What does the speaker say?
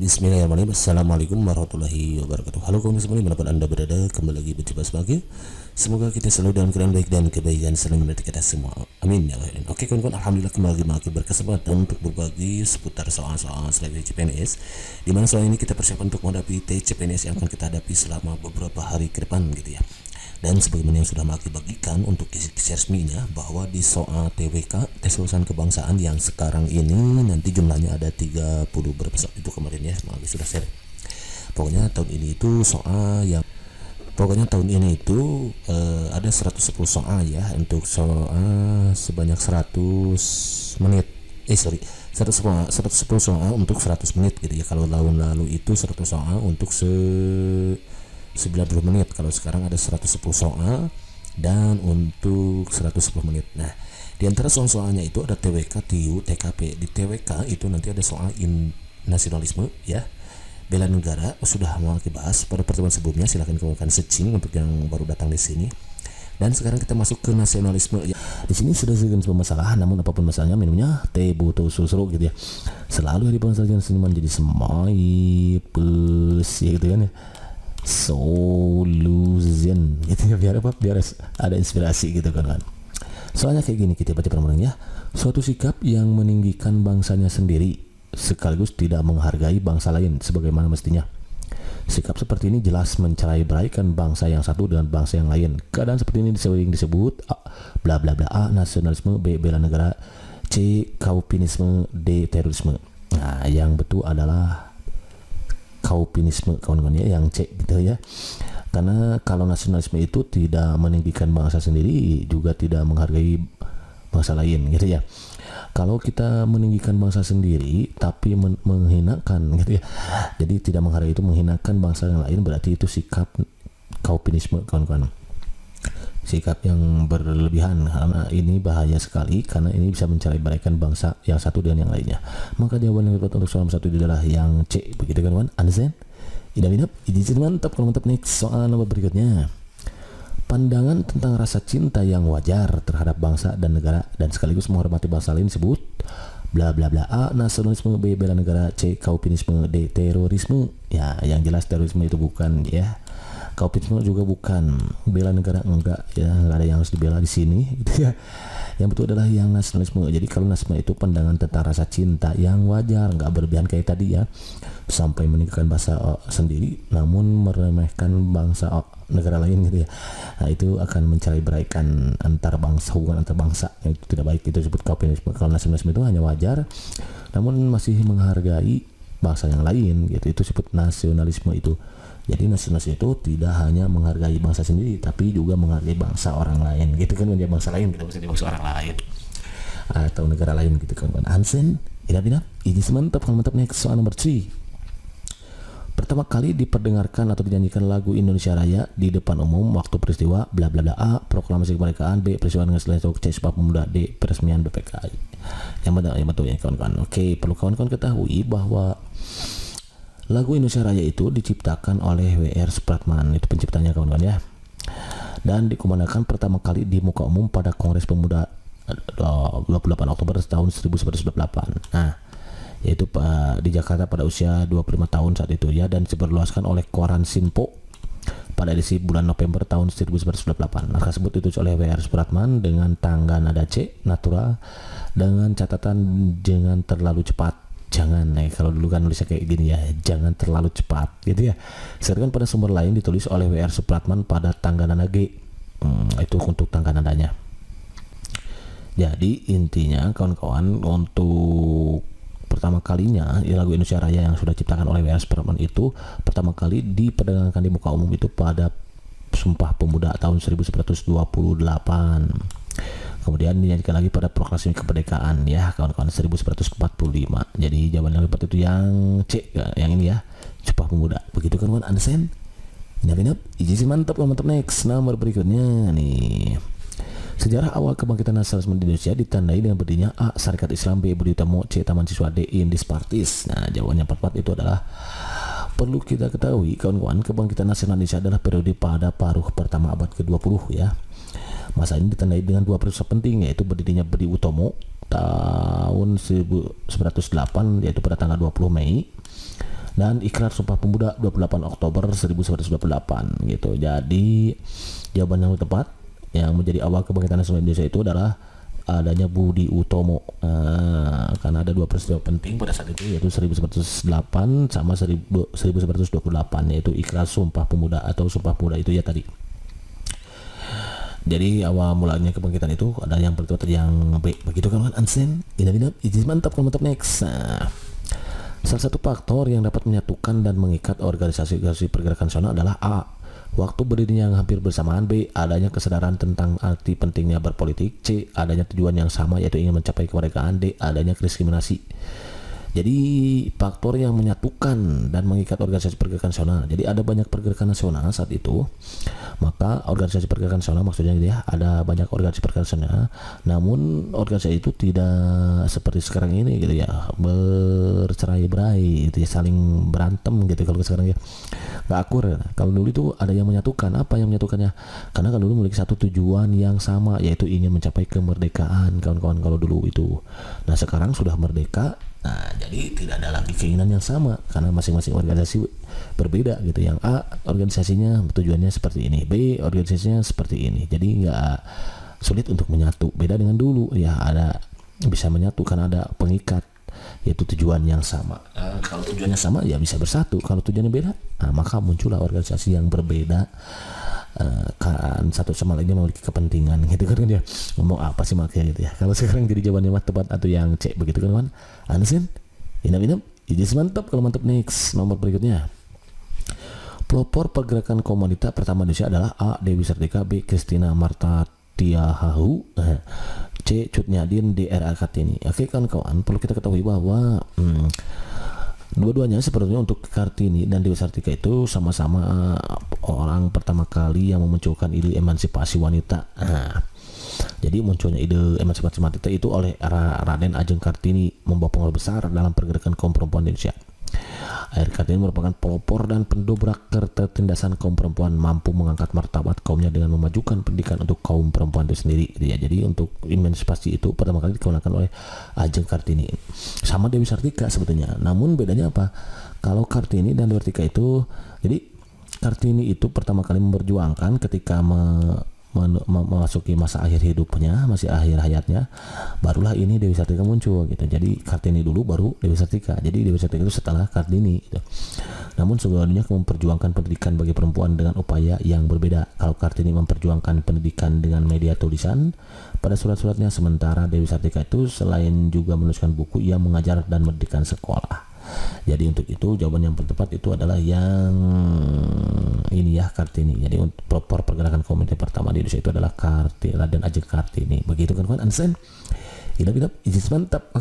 Bismillahirrahmanirrahim. Assalamualaikum warahmatullahi wabarakatuh. Halo kawan semuanya, dimanapun anda berada, kembali lagi berjumpa sebagai. Semoga kita selalu dalam keadaan baik dan kebaikan selalu menyertai kita semua. Amin ya Allah. Oke kawan-kawan, alhamdulillah kembali lagi berkesempatan untuk berbagi seputar soal-soal seleksi CPNS. Di mana soal ini kita persiapan untuk menghadapi tes CPNS yang akan kita hadapi selama beberapa hari ke depan gitu ya. Dan sebagaimana yang sudah Maki bagikan untuk kisi-kisi resminya, bahwa di soal TWK tes wawasan kebangsaan yang sekarang ini nanti jumlahnya ada 30 berapa soal itu kemarin ya, Maki sudah share. Pokoknya tahun ini itu ada 110 soal ya, untuk soal sebanyak 100 menit. 110 soal untuk 100 menit gitu ya. Kalau tahun lalu itu 100 soal untuk 90 menit, kalau sekarang ada 110 soal dan untuk 110 menit. Nah, di antara soal-soalnya itu ada TWK, TIU, TKP. Di TWK itu nanti ada soal nasionalisme ya, bela negara, sudah mau dibahas pada pertemuan sebelumnya, silahkan kawan-kawan searching untuk yang baru datang di sini. Dan sekarang kita masuk ke nasionalisme ya. Di sini sudah segala sebuah masalah, namun apapun masalahnya minumnya teh butuh susu gitu ya. Selalu hari bangsa dan seniman jadi semai pus ya gitu kan ya. Solution gitu ya, biar ada inspirasi gitu kan. Soalnya kayak gini, kita baca permohonan ya. Suatu sikap yang meninggikan bangsanya sendiri sekaligus tidak menghargai bangsa lain sebagaimana mestinya. Sikap seperti ini jelas mencerai-beraikan bangsa yang satu dengan bangsa yang lain. Keadaan seperti ini disebut bla bla bla, A nasionalisme, B bela negara, C kaupinisme, D terorisme. Nah, yang betul adalah kaupinisme kawan-kawan ya, yang C gitu ya. Karena kalau nasionalisme itu tidak meninggikan bangsa sendiri, juga tidak menghargai bangsa lain gitu ya. Kalau kita meninggikan bangsa sendiri tapi menghinakan gitu ya, jadi tidak menghargai itu menghinakan bangsa yang lain, berarti itu sikap kaupinisme kawan-kawan, sikap yang berlebihan. Karena ini bahaya sekali, karena ini bisa mencerai-beraikan bangsa yang satu dengan yang lainnya. Maka jawaban yang tepat untuk soal satu adalah yang C, begitu kan kawan? Understand? Idap-idap, ini mantap. Kalau mantap, next soal nomor berikutnya. Pandangan tentang rasa cinta yang wajar terhadap bangsa dan negara dan sekaligus menghormati bangsa lain disebut bla bla bla, A nasionalisme, B bela negara, C kaupinisme, D terorisme. Ya, yang jelas terorisme itu bukan ya. Kaupinisme juga bukan, bela negara enggak ya, enggak ada yang harus dibela di sini gitu ya. Yang betul adalah yang nasionalisme. Jadi kalau nasionalisme itu pandangan tentang rasa cinta yang wajar, enggak berlebihan kayak tadi ya, sampai meninggalkan bangsa sendiri namun meremehkan bangsa negara lain gitu ya. Nah, itu akan mencerai-beraikan antar bangsa, hubungan antar bangsa, itu tidak baik, itu disebut kaupinisme. Kalau nasionalisme itu hanya wajar namun masih menghargai bangsa yang lain gitu, itu disebut nasionalisme itu. Jadi nasionalisme itu tidak hanya menghargai bangsa sendiri tapi juga menghargai bangsa orang lain gitu kan. Dia bangsa lain, kita bisa bangsa orang lain atau negara lain gitu kan. Hansen, tidak ini mantap next soal nomor 3. Pertama kali diperdengarkan atau dinyanyikan lagu Indonesia Raya di depan umum waktu peristiwa bla bla bla, A proklamasi kemerdekaan, B peristiwa dengan selesai C Sumpah Pemuda, D peresmian BPKI. Yang betul ya kawan-kawan. Oke, perlu kawan-kawan ketahui bahwa lagu Indonesia Raya itu diciptakan oleh W.R. Supratman, itu penciptanya kawan-kawan ya, dan dikumandangkan pertama kali di muka umum pada Kongres Pemuda 28 Oktober tahun 1998. Nah, yaitu di Jakarta pada usia 25 tahun saat itu ya, dan disebarluaskan oleh koran Sinpo pada edisi bulan November tahun 1998. Naskah tersebut ditulis oleh W.R. Supratman dengan tangga nada C natural dengan catatan jangan terlalu cepat. Jangan, kalau dulu kan nulisnya kayak gini ya, jangan terlalu cepat gitu ya. Sedangkan pada sumber lain ditulis oleh W.R. Supratman pada tangga nada G. Itu untuk tangga nadanya. Jadi intinya kawan-kawan, untuk pertama kalinya ya, lagu Indonesia Raya yang sudah diciptakan oleh W.R. Supratman itu pertama kali diperdagangkan di muka umum itu pada Sumpah Pemuda tahun 1928. Kemudian dinyanyikan lagi pada proklamasi kemerdekaan ya kawan-kawan 1945. Jadi jawaban yang tepat itu yang C, yang ini ya, Sumpah Pemuda. Begitu kan kawan, understand? Inap, mantap. Next nomor berikutnya nih. Sejarah awal kebangkitan nasionalisme di Indonesia ditandai dengan berdirinya A. Sarekat Islam, B. Budi Utomo, C. Taman Siswa, D. Indis Partis. Nah, jawabannya tepat itu adalah, perlu kita ketahui kawan-kawan, kebangkitan nasional Indonesia adalah periode pada paruh pertama abad ke-20 ya. Masa ini ditandai dengan dua peristiwa penting, yaitu berdirinya Budi Utomo tahun 1908 yaitu pada tanggal 20 Mei dan Ikrar Sumpah Pemuda 28 Oktober 1928 gitu. Jadi jawaban yang tepat yang menjadi awal kebangkitan nasional Indonesia itu adalah adanya Budi Utomo. Karena ada dua peristiwa penting pada saat itu, yaitu 1908 sama 1928, yaitu Ikrar Sumpah Pemuda atau Sumpah Pemuda itu ya tadi. Jadi awal mulanya kebangkitan itu ada yang pertama yang B, begitu kan Ansen? Inap mantap kalau mantap next. Salah satu faktor yang dapat menyatukan dan mengikat organisasi pergerakan nasional adalah A, waktu berdirinya yang hampir bersamaan. B, adanya kesadaran tentang arti pentingnya berpolitik. C, adanya tujuan yang sama yaitu ingin mencapai kemerdekaan. D, adanya diskriminasi. Jadi faktor yang menyatukan dan mengikat organisasi pergerakan nasional. Jadi ada banyak pergerakan nasional saat itu. Maka organisasi pergerakan nasional maksudnya gitu ya, ada banyak organisasi pergerakan nasional. Namun organisasi itu tidak seperti sekarang ini gitu ya, bercerai-berai gitu ya, saling berantem gitu kalau sekarang ya. Nggak akur ya. Kalau dulu itu ada yang menyatukan. Apa yang menyatukannya? Karena kalau dulu memiliki satu tujuan yang sama, yaitu ingin mencapai kemerdekaan kawan-kawan kalau dulu itu. Nah sekarang sudah merdeka. Nah, jadi tidak ada lagi keinginan yang sama karena masing-masing organisasi berbeda gitu. Yang A organisasinya tujuannya seperti ini, B organisasinya seperti ini. Jadi nggak sulit untuk menyatu. Beda dengan dulu ya, ada bisa menyatu karena ada pengikat, yaitu tujuan yang sama. Kalau tujuannya sama ya bisa bersatu. Kalau tujuannya beda, maka muncullah organisasi yang berbeda. Kan satu sama lainnya memiliki kepentingan gitu kan ya. Ngomong apa sih makanya gitu ya. Kalau sekarang jadi jawabannya tepat atau yang C begitu kan kawan. Ansin inap ijis mantap kalau mantap. Next nomor berikutnya, pelopor pergerakan komunitas pertama Indonesia adalah A, Dewi Sartika, B, Christina Marta Tiahahu, C, Cut Nyadin, D, R.A. Kartini. Oke kan kawan, perlu kita ketahui bahwa dua-duanya sepertinya untuk Kartini dan Dewi Sartika itu sama-sama orang pertama kali yang memunculkan ide emansipasi wanita. Jadi munculnya ide emansipasi wanita itu oleh Raden Ajeng Kartini membawa pengaruh besar dalam pergerakan kaum perempuan di Indonesia. R. Kartini merupakan pelopor dan pendobrak ketertindasan kaum perempuan, mampu mengangkat martabat kaumnya dengan memajukan pendidikan untuk kaum perempuan itu sendiri. Ya, jadi untuk emansipasi itu pertama kali dikeluarkan oleh Ajeng Kartini. Sama Dewi Sartika sebetulnya. Namun bedanya apa? Kalau Kartini dan Dewi Sartika itu, jadi Kartini itu pertama kali memperjuangkan ketika memasuki masa akhir hidupnya, masih akhir hayatnya, barulah ini Dewi Sartika muncul gitu. Jadi Kartini dulu baru Dewi Sartika. Jadi Dewi Sartika itu setelah Kartini gitu. Namun sebelumnya memperjuangkan pendidikan bagi perempuan dengan upaya yang berbeda. Kalau Kartini memperjuangkan pendidikan dengan media tulisan pada surat-suratnya, sementara Dewi Sartika itu selain juga menuliskan buku, ia mengajar dan mendirikan sekolah. Jadi untuk itu jawaban yang tepat itu adalah yang ini ya, Kartini. Jadi untuk pelopor pergerakan komunitas pertama di Indonesia itu adalah Raden Ajeng Kartini. Begitu kan Ansen? Idap ijis mantap.